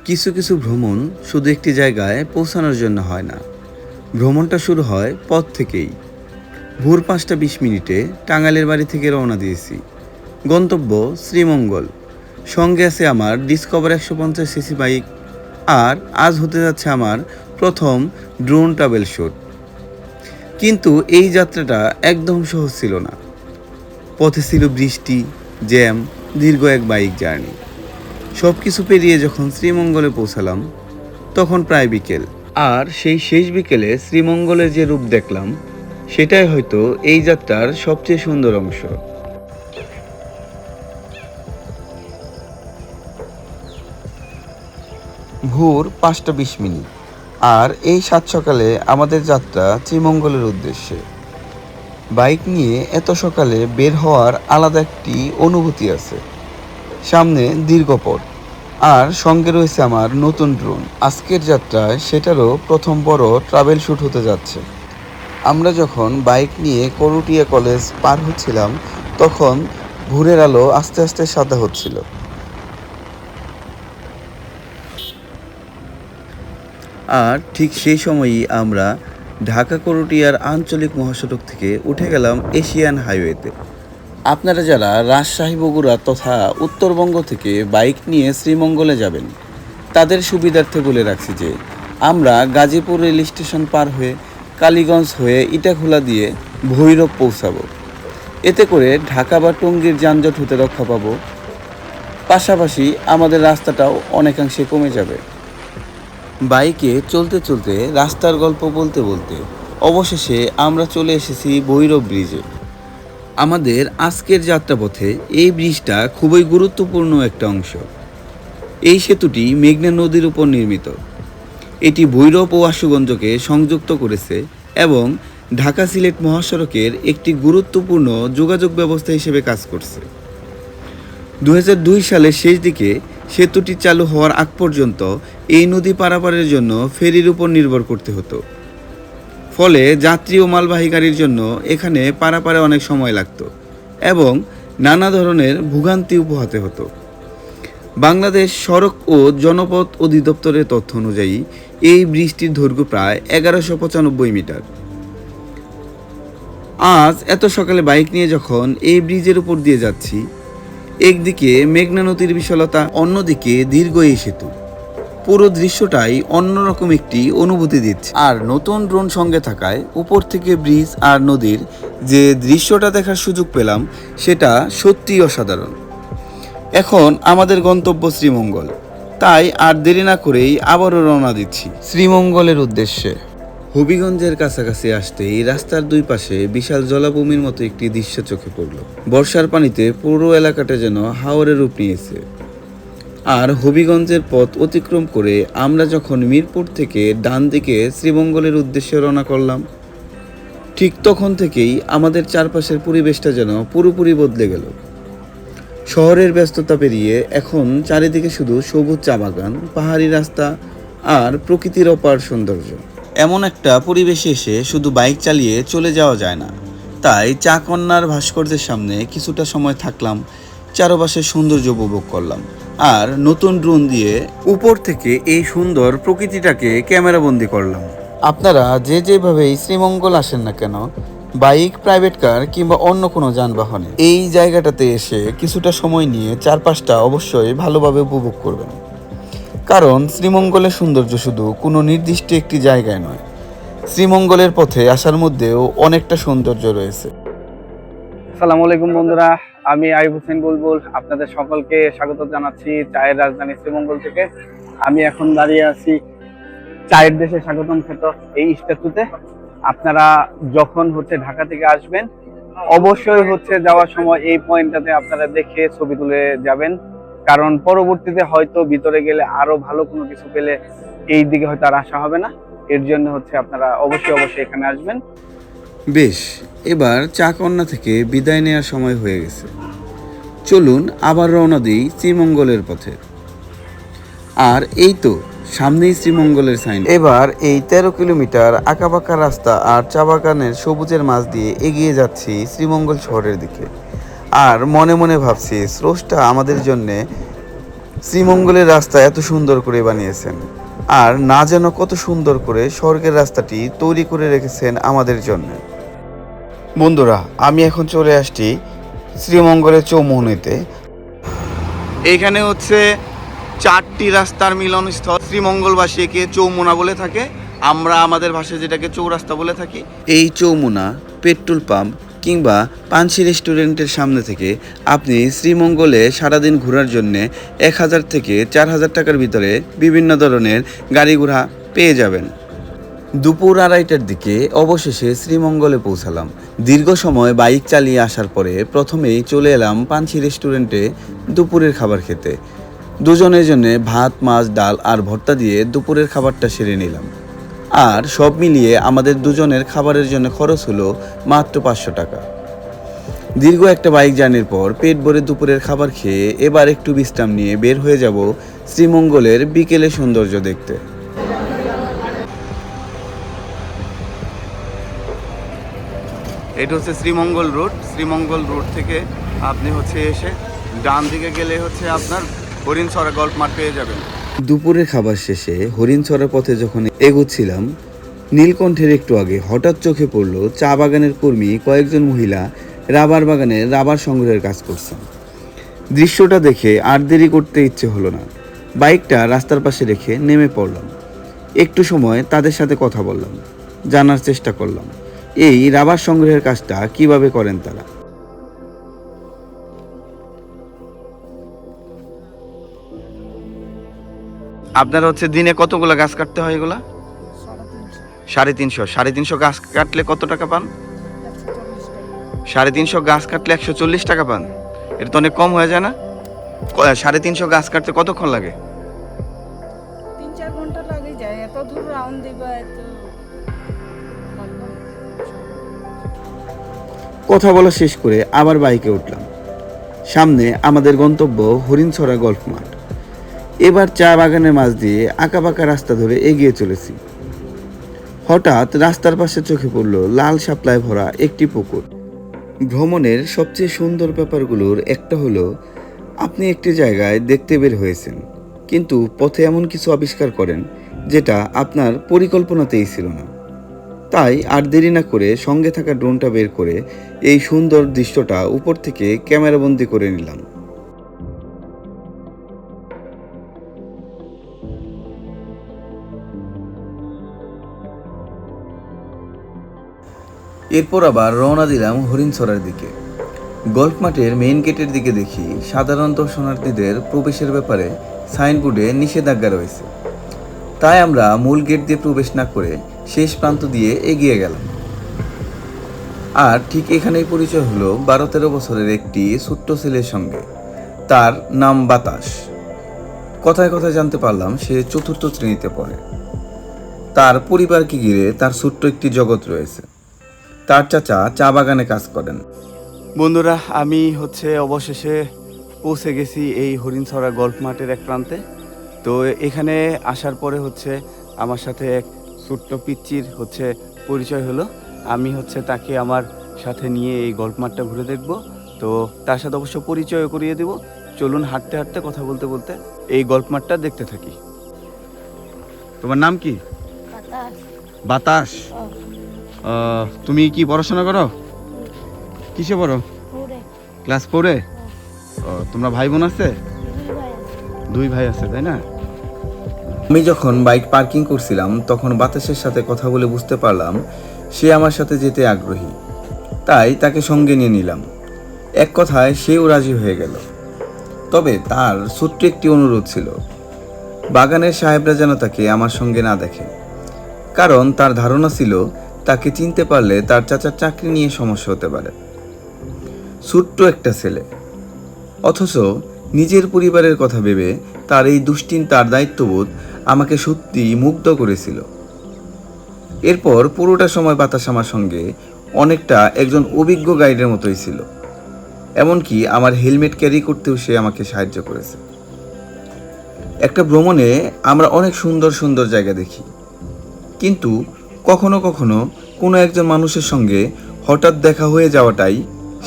কিছু কিছু ভ্রমণ শুধু একটি জায়গায় পৌঁছানোর জন্য হয় না, ভ্রমণটা শুরু হয় পথ থেকেই। ভোর 5টা 20 মিনিটে টাঙ্গাইলের বাড়ি থেকে রওনা দিয়েছি। গন্তব্য শ্রীমঙ্গল। সঙ্গে আছে আমার ডিসকভার 150 সিসি বাইক। আর আজ হতে যাচ্ছে আমার প্রথম ড্রোন ট্রাভেল শ্যুট। কিন্তু এই যাত্রাটা একদম সহজ ছিল না। পথে ছিল বৃষ্টি, জ্যাম, দীর্ঘ এক বাইক জার্নি। সব কিছু পেরিয়ে যখন শ্রীমঙ্গলে পৌঁছালাম তখন প্রায় বিকেল। আর সেই শেষ বিকেলে শ্রীমঙ্গলের যে রূপ দেখলাম সেটাই হয়তো এই যাত্রার সবচেয়ে সুন্দর অংশ। ভোর 5টা 20 মিনিট, আর এই সাত সকালে আমাদের যাত্রা শ্রীমঙ্গলের উদ্দেশ্যে। বাইক নিয়ে এত সকালে বের হওয়ার আলাদা একটি অনুভূতি আছে। সামনে দীর্ঘ পথ, আর সঙ্গে রয়েছে আমার নতুন ড্রোন। আজকের যাত্রায় সেটারও প্রথম বড় ট্রাভেল শ্যুট হতে যাচ্ছে। আমরা যখন বাইক নিয়ে করুটিয়া কলেজ পার হচ্ছিলাম তখন ভোরের আলো আস্তে আস্তে সাদা হচ্ছিল। আর ঠিক সেই সময়ই আমরা ঢাকা করুটিয়ার আঞ্চলিক মহাসড়ক থেকে উঠে গেলাম এশিয়ান হাইওয়েতে। আপনারা যারা রাজশাহী, বগুড়া তথা উত্তরবঙ্গ থেকে বাইক নিয়ে শ্রীমঙ্গলে যাবেন তাদের সুবিধার্থে বলে রাখছি যে আমরা গাজীপুর রেল স্টেশন পার হয়ে কালীগঞ্জ হয়ে ইটাখোলা দিয়ে ভৈরব পৌঁছাবো। এতে করে ঢাকা বা টঙ্গীর যানজট হতে রক্ষা পাবো, পাশাপাশি আমাদের রাস্তাটাও অনেকাংশে কমে যাবে। বাইকে চলতে চলতে রাস্তার গল্প বলতে বলতে অবশেষে আমরা চলে এসেছি ভৈরব ব্রিজে। আমাদের আজকের যাত্রাপথে এই ব্রিজটা খুবই গুরুত্বপূর্ণ একটা অংশ। এই সেতুটি মেঘনা নদীর উপর নির্মিত। এটি ভৈরব ও আশুগঞ্জকে সংযুক্ত করেছে এবং ঢাকা সিলেট মহাসড়কের একটি গুরুত্বপূর্ণ যোগাযোগ ব্যবস্থা হিসেবে কাজ করছে। 2002 সালের শেষ দিকে সেতুটি চালু হওয়ার আগ পর্যন্ত এই নদী পারাপারের জন্য ফেরির উপর নির্ভর করতে হতো। ফলে যাত্রী ও মালবাহী গাড়ির জন্য এখানে পারাপারে অনেক সময় লাগত এবং নানা ধরনের ভোগান্তি পোহাতে হতো। বাংলাদেশ সড়ক ও জনপথ অধিদপ্তরের তথ্য অনুযায়ী এই ব্রিজটির দৈর্ঘ্য প্রায় 1195 মিটার। আজ এত সকালে বাইক নিয়ে যখন এই ব্রিজের উপর দিয়ে যাচ্ছি, একদিকে মেঘনা নদীর বিশালতা, অন্যদিকে দীর্ঘ এই সেতু, পুরো দৃশ্যটাই অন্যরকম একটি অনুভূতি দিচ্ছে। আর নতুন ড্রোন সঙ্গে থাকায় উপর থেকে ব্রিজ আর নদীর যে দৃশ্যটা দেখার সুযোগ পেলাম সেটা সত্যিই অসাধারণ। এখন আমাদের গন্তব্য শ্রীমঙ্গল, তাই আর দেরি না করেই আবারও রওনা দিচ্ছি শ্রীমঙ্গলের উদ্দেশ্যে। হবিগঞ্জের কাছাকাছি আসতেই রাস্তার দুই পাশে বিশাল জলাভূমির মতো একটি দৃশ্য চোখে পড়ল। বর্ষার পানিতে পুরো এলাকাটা যেন হাওরের রূপ নিয়েছে। আর হবিগঞ্জের পথ অতিক্রম করে আমরা যখন মিরপুর থেকে ডান দিকে শ্রীমঙ্গলের উদ্দেশ্যে রওনা করলাম, ঠিক তখন থেকেই আমাদের চারপাশের পরিবেশটা যেন পুরোপুরি বদলে গেল। শহরের ব্যস্ততা পেরিয়ে এখন চারিদিকে শুধু সবুজ চা বাগান, পাহাড়ি রাস্তা আর প্রকৃতির অপার সৌন্দর্য। এমন একটা পরিবেশে এসে শুধু বাইক চালিয়ে চলে যাওয়া যায় না, তাই চা কন্যার ভাস্কর্যের সামনে কিছুটা সময় থাকলাম, চারপাশের সৌন্দর্য উপভোগ করলাম আর নতুন ড্রোন দিয়ে উপর থেকে এই সুন্দর প্রকৃতিটাকে ক্যামেরাবন্দি করলাম। আপনারা যে যেভাবেই শ্রীমঙ্গল আসেন না কেন, বাইক, প্রাইভেট কার কিংবা অন্য কোনো যানবাহনে এই জায়গাটাতে এসে কিছুটা সময় নিয়ে চারপাশটা অবশ্যই ভালোভাবে উপভোগ করবেন। কারণ শ্রীমঙ্গলের সৌন্দর্য শুধু কোনো নির্দিষ্ট একটি জায়গায় নয়, শ্রীমঙ্গলের পথে আসার মধ্যেও অনেকটা সৌন্দর্য রয়েছে। আসসালামু আলাইকুম বন্ধুরা, আমি আইয়ুব হোসেন বুলবুল আপনাদের সকলকে স্বাগত জানাচ্ছি চায়ের রাজধানী শ্রীমঙ্গল থেকে। আমি এখন দাঁড়িয়ে আছি চায়ের দেশে স্বাগতম খ্যাত এই স্ট্যাচুতে। আপনারা যখন ঢাকা থেকে আসবেন অবশ্যই যাওয়ার সময় এই পয়েন্টটাতে আপনারা দেখে ছবি তুলে যাবেন, কারণ পরবর্তীতে হয়তো ভিতরে গেলে আরো ভালো কোনো কিছু পেলে এই দিকে হয়তো আর আসা হবে না। এর জন্য আপনারা অবশ্যই এখানে আসবেন। বেশ, এবার চা কন্যা থেকে বিদায় নেওয়ার সময় হয়ে গেছে। চলুন আবার রওনা দিই শ্রীমঙ্গলের পথে। আর এই তো সামনেই শ্রীমঙ্গলের সাইন। এবার এই 13 কিলোমিটার আঁকাবাঁকা রাস্তা আর চা বাগানের সবুজের মাঝ দিয়ে এগিয়ে যাচ্ছি শ্রীমঙ্গল শহরের দিকে। আর মনে মনে ভাবছি স্রষ্টা আমাদের জন্যে শ্রীমঙ্গলের রাস্তা এত সুন্দর করে বানিয়েছেন, আর না যেন কত সুন্দর করে স্বর্গের রাস্তাটি তৈরি করে রেখেছেন আমাদের জন্য। বন্ধুরা, আমি এখন চলে আসছি শ্রীমঙ্গলের চৌমুহনীতে। এইখানে হচ্ছে 4টি রাস্তার মিলনস্থল। শ্রীমঙ্গলবাসী একে চৌমুনা বলে থাকে, আমরা আমাদের ভাষায় যেটাকে চৌরাস্তা বলে থাকি। এই চৌমুনা, পেট্রোল পাম্প কিংবা পানসি রেস্টুরেন্টের সামনে থেকে আপনি শ্রীমঙ্গলে সারাদিন ঘোরার জন্যে 1000 থেকে 4000 টাকার ভিতরে বিভিন্ন ধরনের গাড়ি ঘোড়া পেয়ে যাবেন। দুপুর 2:30টার দিকে অবশেষে শ্রীমঙ্গলে পৌঁছালাম। দীর্ঘ সময় বাইক চালিয়ে আসার পরে প্রথমেই চলে এলাম পানসি রেস্টুরেন্টে দুপুরের খাবার খেতে। দুজনের জন্য ভাত, মাছ, ডাল আর ভর্তা দিয়ে দুপুরের খাবারটা সেরে নিলাম। আর সব মিলিয়ে আমাদের দুজনের খাবারের জন্য খরচ হলো মাত্র 500 টাকা। দীর্ঘ একটা বাইক জার্নির পর পেট ভরে দুপুরের খাবার খেয়ে এবার একটু বিশ্রাম নিয়ে বের হয়ে যাব শ্রীমঙ্গলের বিকেলে সৌন্দর্য দেখতে। এটা হচ্ছে শ্রীমঙ্গল রোড। শ্রীমঙ্গল রোড থেকে আপনি হচ্ছে এসে ডান দিকে গেলে হচ্ছে আপনার হরিণছড়া গল্ফ মাঠ পেয়ে যাবেন। দুপুরের খাবার শেষে হরিণছড়ার পথে যখন এগোচ্ছিলাম, নীলকণ্ঠের একটু আগে হঠাৎ চোখে পড়লো চা বাগানের কর্মী কয়েকজন মহিলা রাবার বাগানে রাবার সংগ্রহের কাজ করছেন। দৃশ্যটা দেখে আর দেরি করতে ইচ্ছে হলো না। বাইকটা রাস্তার পাশে রেখে নেমে পড়লাম। একটু সময় তাদের সাথে কথা বললাম, জানার চেষ্টা করলাম এই রাবার সংগ্রহের কাজটা কিভাবে করেন তারা। আপনার হচ্ছে দিনে কতগুলো গাছ কাটতে হয়? এগুলা 350। 350 গাছ কাটলে কত টাকা পান? 350 গাছ কাটলে 140 টাকা পান। এটা তো অনেক কম হয়ে যায় না? 350 গাছ কাটতে কতক্ষণ লাগে? 3-4 ঘন্টা লাগে যায়। এত দূর রাউন্ড দিবা এত। কথা বলা শেষ করে আবার বাইকে উঠলাম। সামনে আমাদের গন্তব্য হরিণছড়া গল্ফ মাঠ। এবার চা বাগানের মাঝ দিয়ে আঁকাবাঁকা রাস্তা ধরে এগিয়ে চলেছি। হঠাৎ রাস্তার পাশে চোখে পড়ল লাল শাপলায় ভরা একটি পুকুর। ভ্রমণের সবচেয়ে সুন্দর ব্যাপারগুলোর একটা হলো আপনি একটি জায়গায় দেখতে বের হয়েছেন, কিন্তু পথে এমন কিছু আবিষ্কার করেন যেটা আপনার পরিকল্পনাতেই ছিল না। তাই আর দেরি না করে সঙ্গে থাকা ড্রোনটা বের করে এই সুন্দর দৃশ্যটা উপর থেকে ক্যামেরাবন্দি করে নিলাম। এরপর আবার রওনা দিলাম হরিণছড়ার দিকে। গল্ফ মাঠের মেইন গেটের দিকে দেখি সাধারণ দর্শনার্থীদের প্রবেশের ব্যাপারে সাইনবোর্ডে নিষেধাজ্ঞা রয়েছে। তাই আমরা মূল গেট দিয়ে প্রবেশ না করে শেষ প্রান্ত দিয়ে এগিয়ে গেলাম। আর ঠিক এখানেই পরিচয় হলো 12-13 বছরের একটি ছোট্ট ছেলের সঙ্গে। তার নাম বাতাস। কথায় কথায় জানতে পারলাম সে 4র্থ শ্রেণীতে পড়ে। তার পরিবারকে ঘিরে তার ছোট্ট একটি জগৎ রয়েছে। তার চাচা চা বাগানে কাজ করেন। বন্ধুরা, আমি হচ্ছে অবশেষে পৌঁছে গেছি এই হরিণছড়া গল্ফ মাঠের এক প্রান্তে। তো এখানে আসার পরে হচ্ছে আমার সাথে এক ছোট্ট পিচ্চির হচ্ছে পরিচয় হলো। আমি হচ্ছে তাকে আমার সাথে নিয়ে এই গল্ফ মাঠটা ঘুরে দেখব। তো তার সাথে অবশ্য পরিচয় করিয়ে দেব। চলুন হাঁটতে হাঁটতে কথা বলতে বলতে এই গল্ফ মাঠটা দেখতে থাকি। তোমার নাম কি? বাতাস। বাতাস। তুমি কি পড়াশোনা করো? কিসে পড়ো? ক্লাস 4-এ। তোমরা ভাই বোন আছে? 2 ভাই আছে, তাই না? আমি যখন বাইক পার্কিং করছিলাম তখন বাতাসের সাথে কথা বলে বুঝতে পারলাম সে আমার সাথে যেতে আগ্রহী। তাই তাকে সঙ্গে নিয়ে নিলাম। এক কথায় সেও রাজি হয়ে গেল। তবে তার ছোট্ট একটি অনুরোধ ছিল, বাগানের সাহেবরা যেন তাকে আমার সঙ্গে না দেখে। কারণ তার ধারণা ছিল তাকে চিনতে পারলে তার চাচার চাকরি নিয়ে সমস্যা হতে পারে। ছোট্ট একটা ছেলে, অথচ নিজের পরিবারের কথা ভেবে তার এই দুশ্চিন্তার দায়িত্ববোধ আমাকে সত্যি মুগ্ধ করেছিল। এরপর পুরোটা সময় বাতাস আমার সঙ্গে অনেকটা একজন অভিজ্ঞ গাইডের মতোই ছিল। এমনকি আমার হেলমেট ক্যারি করতেও সে আমাকে সাহায্য করেছে। একটা ভ্রমণে আমরা অনেক সুন্দর সুন্দর জায়গা দেখি, কিন্তু কখনো কখনো কোনো একজন মানুষের সঙ্গে হঠাৎ দেখা হয়ে যাওয়াটাই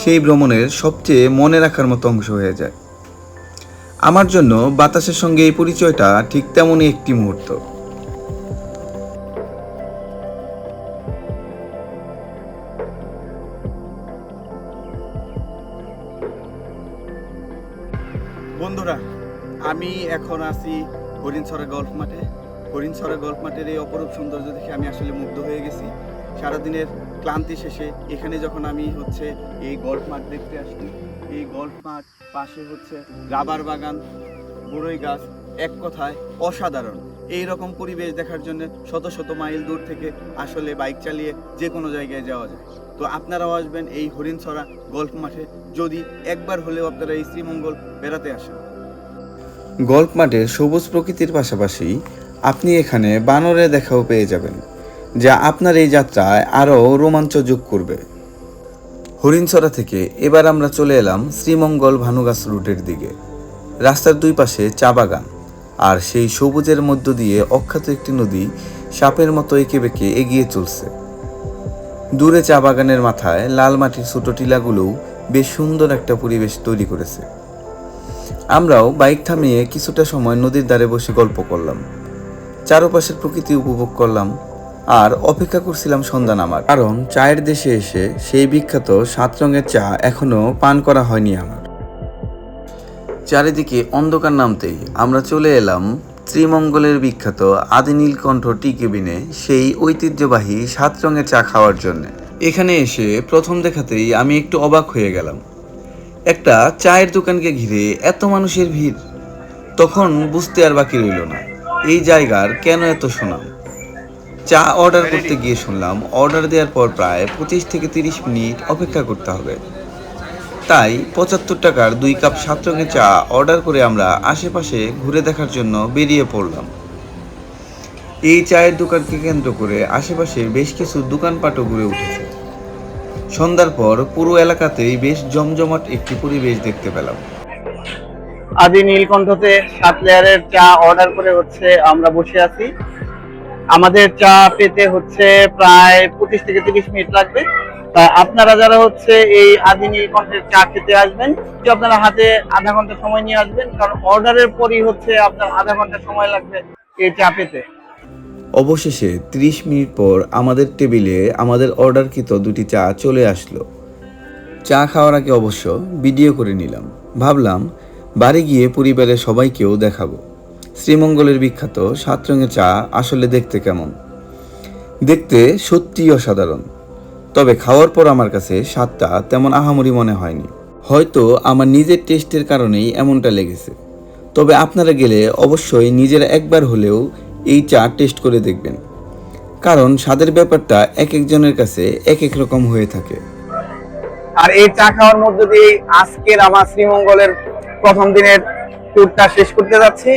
সেই ভ্রমণের সবচেয়ে মনে রাখার মতো অংশ হয়ে যায়। আমার জন্য বাতাসের সঙ্গে এই পরিচয়টা ঠিক তেমনই একটি মুহূর্ত। বন্ধুরা, আমি এখন আছি হরিণছড়া গল্ফ মাঠে। হরিণছড়া গল্ফ মাঠের এই অপরূপ সৌন্দর্য দেখে আমি আসলে মুগ্ধ হয়ে গেছি। সারাদিনের ক্লান্তি শেষে এখানে যখন আমি এই গল্ফ মাঠ দেখতে আসছি, এই গল্ফ মাঠ পাশে রাবার বাগান, বড়ই গাছ, এক কথায় অসাধারণ। এই রকম পরিবেশ দেখার জন্য শত শত মাইল দূর থেকে আসলে বাইক চালিয়ে যে কোনো জায়গায় যাওয়া যায়। তো আপনারাও আসবেন এই হরিণছড়া গল্ফ মাঠে, যদি একবার হলেও আপনারা এই শ্রীমঙ্গল বেড়াতে আসেন। গল্ফ মাঠের সবুজ প্রকৃতির পাশাপাশি আপনি এখানে বানরের দেখাও পেয়ে যাবেন, যা আপনার এই যাত্রায় আরও রোমাঞ্চ যোগ করবে। হরিণছড়া থেকে এবার আমরা চলে এলাম শ্রীমঙ্গল ভানুগাছ রুটের দিকে। রাস্তার দুই পাশে চা বাগান, আর সেই সবুজের মধ্য দিয়ে অখ্যাত একটি নদী সাপের মতো এঁকে বেঁকে এগিয়ে চলছে। দূরে চা বাগানের মাথায় লাল মাটির ছোট টিলাগুলোও বেশ সুন্দর একটা পরিবেশ তৈরি করেছে। আমরাও বাইক থামিয়ে কিছুটা সময় নদীর ধারে বসে গল্প করলাম, চারপাশের প্রকৃতি উপভোগ করলাম, আর অপেক্ষা করছিলাম সন্ধ্যা নামার, কারণ চায়ের দেশে এসে সেই বিখ্যাত 7 রঙের চা এখনো পান করা হয়নি আমার। চারিদিকে অন্ধকার নামতেই আমরা চলে এলাম শ্রীমঙ্গলের বিখ্যাত আদি নীলকণ্ঠ টি কেবিনে, সেই ঐতিহ্যবাহী 7 রঙের চা খাওয়ার জন্য। এখানে এসে প্রথম দেখাতেই আমি একটু অবাক হয়ে গেলাম। একটা চায়ের দোকানকে ঘিরে এত মানুষের ভিড়। তখন বুঝতে আর বাকি রইল না এই জায়গার কেন এত সুনাম। চা অর্ডার করতে গিয়ে শুনলাম অর্ডার দেওয়ার পর প্রায় 25 থেকে 30 মিনিট অপেক্ষা করতে হবে। তাই 75 টাকার 2 কাপ 7 রঙের চা অর্ডার করে আমরা আশেপাশে ঘুরে দেখার জন্য বেরিয়ে পড়লাম। এই চায়ের দোকানকে কেন্দ্র করে আশেপাশে বেশ কিছু দোকানপাটও গড়ে উঠেছে। সন্ধ্যার পর পুরো এলাকাতেই বেশ জমজমাট একটি পরিবেশ দেখতে পেলাম। আদি নীলকণ্ঠতে 7 লেয়ারের চা অর্ডার করে আমরা বসে আছি। আমাদের চা পেতে প্রায় 25 থেকে 30 মিনিট লাগবে। তা আপনারা যারা এই আদি নীলকণ্ঠের চা খেতে আসবেন, আপনারা হাতে আধা ঘন্টা সময় নিয়ে আসবেন, কারণ অর্ডারের পরই আপনার আধা ঘন্টা সময় লাগবে এই চা পেতে। অবশেষে 30 মিনিট পর আমাদের টেবিলে আমাদের অর্ডারকৃত 2টি চা চলে আসলো। চা খাওয়ার আগে অবশ্য ভিডিও করে নিলাম, ভাবলাম বাড়ি গিয়ে পরিবারের সবাইকেও দেখাবো শ্রীমঙ্গলের বিখ্যাত 7 রঙের চা আসলে দেখতে কেমন। দেখতে সত্যিই অসাধারণ, তবে খাওয়ার পর আমার কাছে স্বাদটা তেমন আহামরি মনে হয়নি। হয়তো আমার নিজের টেস্টের কারণেই এমনটা লেগেছে। তবে আপনারা গেলে অবশ্যই নিজেরা একবার হলেও এই চা টেস্ট করে দেখবেন, কারণ স্বাদের ব্যাপারটা এক একজনের কাছে এক এক রকম হয়ে থাকে। আর এই চা খাওয়ার মধ্য দিয়ে আজকের আমার শ্রীমঙ্গলের প্রথম দিনের ট্যুরটা শেষ করতে যাচ্ছি।